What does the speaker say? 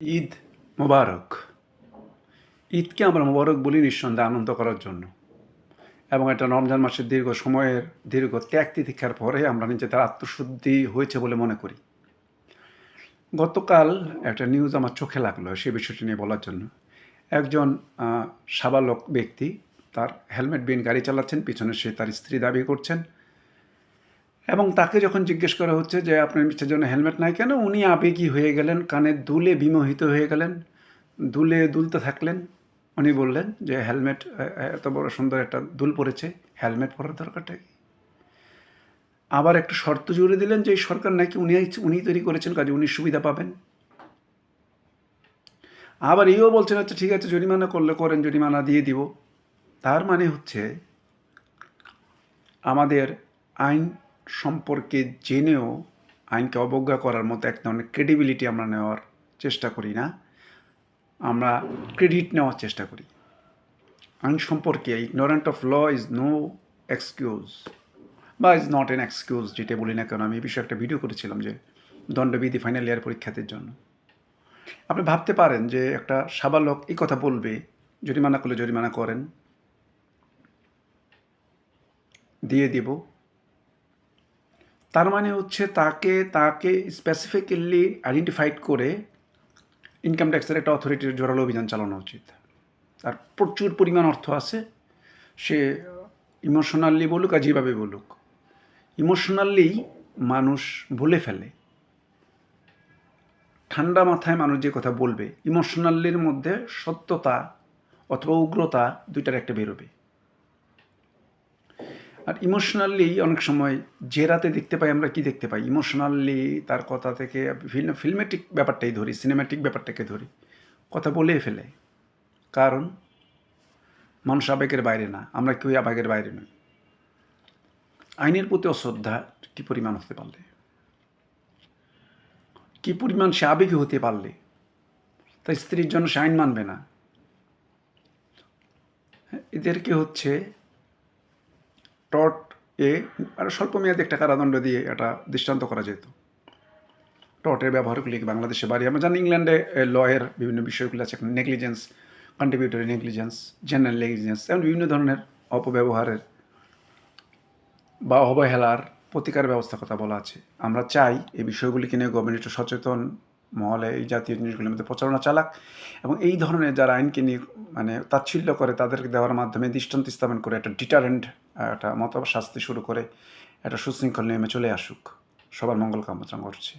ঈদ মোবারক। ঈদকে আমরা মোবারক বলি নিঃসন্দেহে আনন্দ করার জন্য, এবং এটা রমজান মাসের দীর্ঘ ত্যাগ তিতিক্ষার পরে আমরা নিজেদের আত্মশুদ্ধি হয়েছে বলে মনে করি। গতকাল একটা নিউজ আমার চোখে লাগলো সে বিষয়টি নিয়ে বলার জন্য। একজন সাবালক ব্যক্তি তার হেলমেট বিহীন গাড়ি চালাচ্ছেন, পিছনে সে তার স্ত্রী দাবি করছেন, এবং তাকে যখন জিজ্ঞেস করা হচ্ছে যে আপনার মিস্টার জন্য হেলমেট নাই কেন, উনি আবেগী হয়ে গেলেন, কানের দুলে বিমোহিত হয়ে গেলেন, দুলতে থাকলেন। উনি বললেন যে হেলমেট, এত বড় সুন্দর একটা দুল পড়েছে, হেলমেট পরার দরকারটা কি? আবার একটা শর্ত জুড়ে দিলেন যে এই সরকার নাকি উনি তৈরি করেছেন, কাজে উনি সুবিধা পাবেন। আবার এও বলছেন আচ্ছা ঠিক আছে, জরিমানা করলে করেন, জরিমানা দিয়ে দিব। তার মানে হচ্ছে আমাদের আইন সম্পর্কে জেনেও আইনকে অবজ্ঞা করার মতো এক ধরনের ক্রেডিবিলিটি আমরা নেওয়ার চেষ্টা করি না, আমরা ক্রেডিট নেওয়ার চেষ্টা করি। আইন সম্পর্কে ignorant of law is no excuse, বা ইজ নট এন এক্সকিউজ, যেটা বলি না কেন। আমি এই বিষয়ে একটা ভিডিও করেছিলাম যে দণ্ডবিধি ফাইনাল ইয়ার পরীক্ষার্থীর জন্য। আপনি ভাবতে পারেন যে একটা সাবালক এই কথা বলবে, জরিমানা করলে জরিমানা করেন, দিয়ে দিব। তার মানে হচ্ছে তাকে স্পেসিফিক্যালি আইডেন্টিফাইড করে ইনকাম ট্যাক্সের একটা অথরিটির জোরালো অভিযান চালানো উচিত। তার প্রচুর পরিমাণ অর্থ আছে, সে ইমোশনালি বলুক আর যেভাবে বলুক, ইমোশনালি মানুষ ভুলে ফেলে। ঠান্ডা মাথায় মানুষ যে কথা বলবে, ইমোশনালির মধ্যে সত্যতা অথবা উগ্রতা দুইটার একটা বেরোবে। আর ইমোশনালি অনেক সময় জেরাতে দেখতে পাই, আমরা কি দেখতে পাই, ইমোশনালি তার কথা থেকে ফিল্মেটিক ব্যাপারটাই ধরি, সিনেম্যাটিক ব্যাপারটাকে ধরি, কথা বলেই ফেলে। কারণ মানুষ আবেগের বাইরে না, আমরা কেউই আবেগের বাইরে নই। আইনের প্রতি অশ্রদ্ধা কী পরিমাণ হতে পারলে, কী পরিমাণ সে আবেগী হতে পারলে তার স্ত্রীর জন্য সে আইন মানবে না। এদেরকে হচ্ছে আরও স্বল্পমেয়াদী একটা কারাদণ্ড দিয়ে এটা দৃষ্টান্ত করা যেত। টর্টের ব্যবহারগুলি বাংলাদেশে বাড়ি, আমরা জানি ইংল্যান্ডে লয়ের বিভিন্ন বিষয়গুলো আছে, negligence, contributory negligence, general negligence, এমন বিভিন্ন ধরনের অপব্যবহারের বা অবহেলার প্রতিকার ব্যবস্থার কথা বলা আছে। আমরা চাই এই বিষয়গুলিকে নিয়ে গভর্নমেন্ট একটু সচেতন মহলে এই জাতীয় জিনিসগুলির মধ্যে প্রচারণা চালাক, এবং এই ধরনের যারা আইনকে নিয়ে তাচ্ছিল্য করে তাদেরকে দেওয়ার মাধ্যমে দৃষ্টান্ত স্থাপন করে একটা ডিটারেন্ট একটা শাস্তি শুরু করে একটা সুশৃঙ্খল নিয়মে চলে আসুক। সবার মঙ্গল কামনা করছি।